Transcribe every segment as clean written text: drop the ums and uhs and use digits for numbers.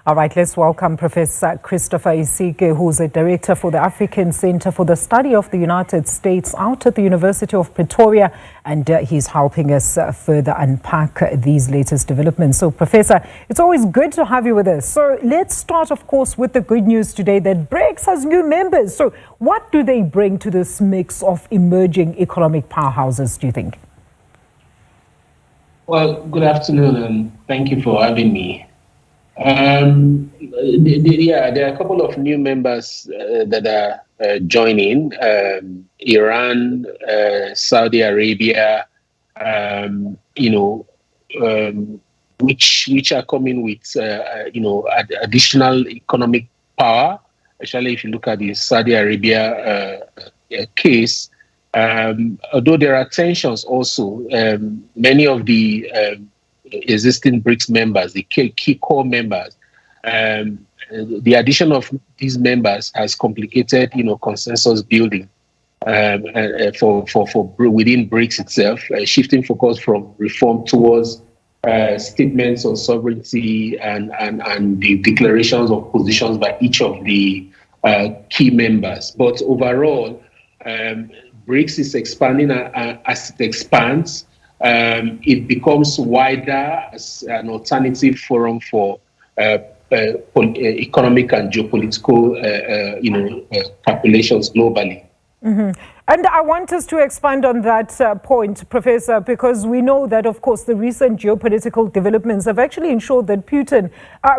All right, let's welcome Professor Christopher Isike, who's a director for the African Center for the Study of the United States out at the University of Pretoria, and he's helping us further unpack these latest developments. So, Professor, it's always good to have you with us. So let's start, of course, with the good news today that BRICS has new members. So what do they bring to this mix of emerging economic powerhouses, do you think? Well, good afternoon, and thank you for having me. There are a couple of new members that are joining: Iran, Saudi Arabia, which are coming with additional economic power. Especially if you look at the Saudi Arabia case. Although there are tensions also, many of the existing BRICS members, the key core members, the addition of these members has complicated, consensus building for within BRICS itself, shifting focus from reform towards statements on sovereignty and the declarations of positions by each of the key members. But overall, BRICS is expanding as it expands. It becomes wider as an alternative forum for economic and geopolitical, calculations globally. Mm-hmm. And I want us to expand on that point, Professor, because we know that, of course, the recent geopolitical developments have actually ensured that Putin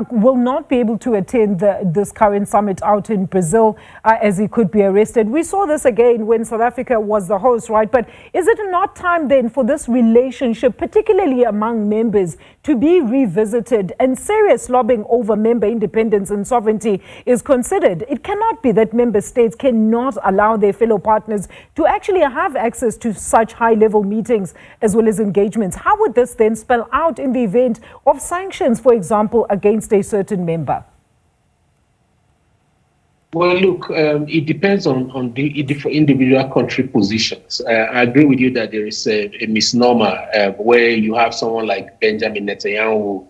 will not be able to attend this current summit out in Brazil as he could be arrested. We saw this again when South Africa was the host, right? But is it not time then for this relationship, particularly among members, to be revisited and serious lobbying over member independence and sovereignty is considered? It cannot be that member states cannot allow their fellow partners to actually have access to such high-level meetings as well as engagements. How would this then spell out in the event of sanctions, for example, against a certain member? Well, look, it depends on the individual country positions. I agree with you that there is a misnomer where you have someone like Benjamin Netanyahu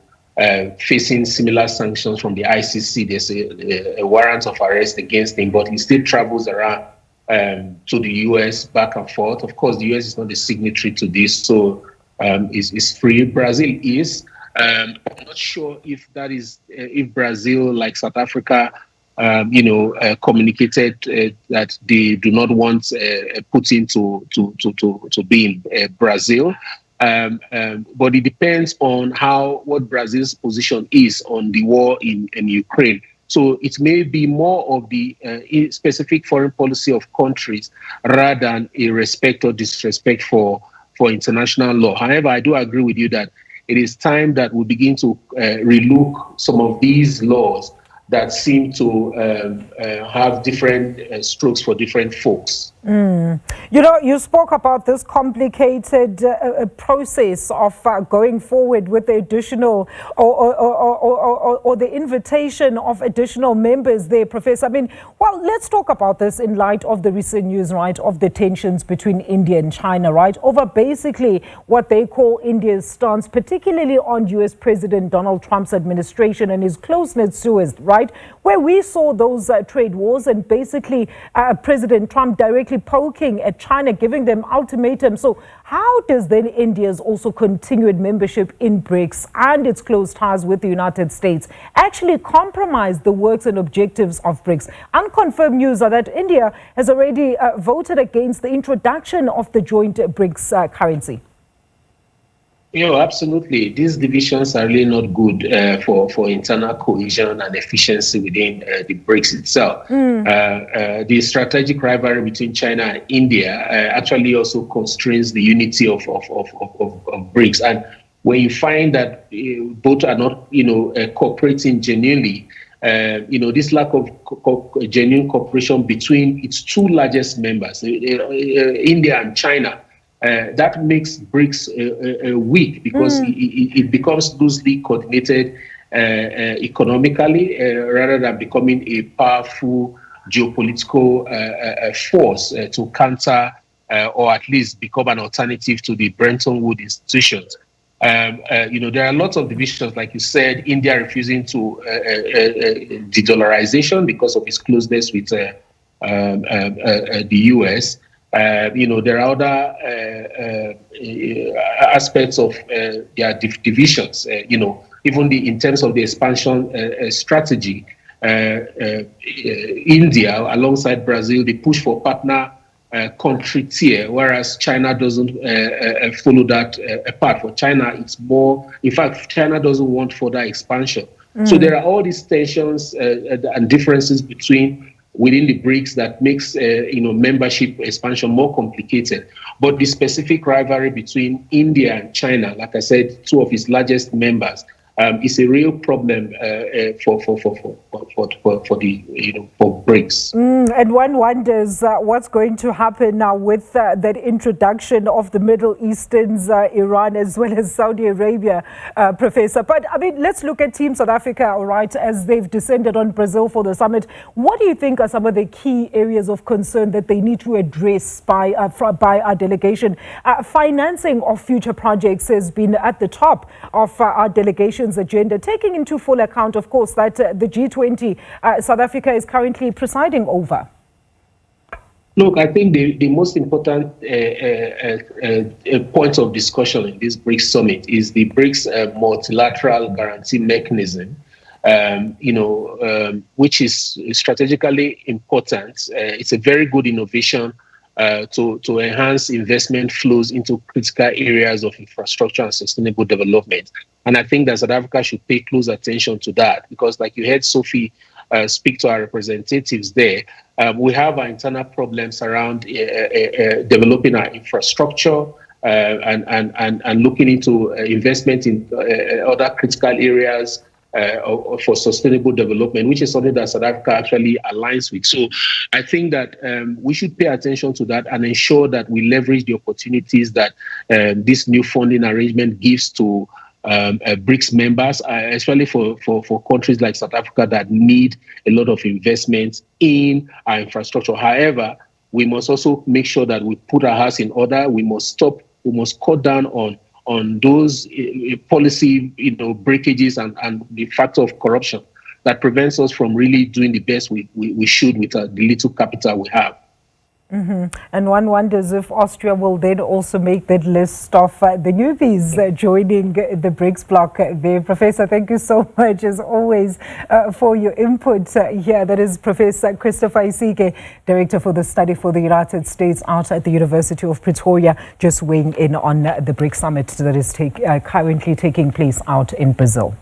facing similar sanctions from the ICC. There's a warrant of arrest against him, but he still travels around to the US back and forth. Of course, the US is not a signatory to this, so it's free. Brazil is. I'm not sure if that is if Brazil, like South Africa, communicated that they do not want Putin to be in Brazil. But it depends on what Brazil's position is on the war in Ukraine. So it may be more of the specific foreign policy of countries rather than a respect or disrespect for international law. However, I do agree with you that it is time that we begin to relook some of these laws that seem to have different strokes for different folks. You spoke about this complicated process of going forward with the additional or the invitation of additional members there, Professor. I mean, well, let's talk about this in light of the recent news, right, of the tensions between India and China, right, over basically what they call India's stance, particularly on U.S. President Donald Trump's administration and his close-knit stewards, right, where we saw those trade wars and basically President Trump directly poking at China, giving them ultimatums. So how does then India's also continued membership in BRICS and its close ties with the United States actually compromise the works and objectives of BRICS? Unconfirmed news are that India has already voted against the introduction of the joint BRICS currency. Absolutely. These divisions are really not good for internal cohesion and efficiency within the BRICS itself. The strategic rivalry between China and India actually also constrains the unity of BRICS. And when you find that both are not, cooperating genuinely, this lack of genuine cooperation between its two largest members, India and China, that makes BRICS weak because it becomes loosely coordinated economically rather than becoming a powerful geopolitical force to counter or at least become an alternative to the Bretton Woods institutions. There are lots of divisions, like you said, India refusing to de-dollarization because of its closeness with the US. There are other aspects of their divisions, even in terms of the expansion strategy. India, alongside Brazil, they push for partner country tier, whereas China doesn't follow that path. For China, it's more, in fact, China doesn't want further expansion. So there are all these tensions and differences within the BRICS that makes membership expansion more complicated. But the specific rivalry between India and China, like I said, two of its largest members, is a real problem for BRICS. And one wonders what's going to happen now with that introduction of the Middle Easterns, Iran, as well as Saudi Arabia, Professor. But I mean, let's look at Team South Africa, all right, as they've descended on Brazil for the summit. What do you think are some of the key areas of concern that they need to address by our delegation? Financing of future projects has been at the top of our delegation's agenda, taking into full account, of course, that the G20 South Africa is currently presiding over. Look, I think the most important point of discussion in this BRICS summit is the BRICS multilateral guarantee mechanism, which is strategically important. It's a very good innovation to enhance investment flows into critical areas of infrastructure and sustainable development. And I think that South Africa should pay close attention to that, because like you heard Sophie speak to our representatives there, we have our internal problems around developing our infrastructure and looking into investment in other critical areas for sustainable development, which is something that South Africa actually aligns with. So I think that we should pay attention to that and ensure that we leverage the opportunities that this new funding arrangement gives to BRICS members, especially for countries like South Africa that need a lot of investment in our infrastructure. However, we must also make sure that we put our house in order. We must cut down on those policy breakages and the factor of corruption that prevents us from really doing the best we should with the little capital we have. And one wonders if Austria will then also make that list of the newbies joining the BRICS bloc there. Professor, thank you so much, as always, for your input here. That is Professor Chris Isike, Director for the Study for the United States out at the University of Pretoria, just weighing in on the BRICS summit that is currently taking place out in Brazil.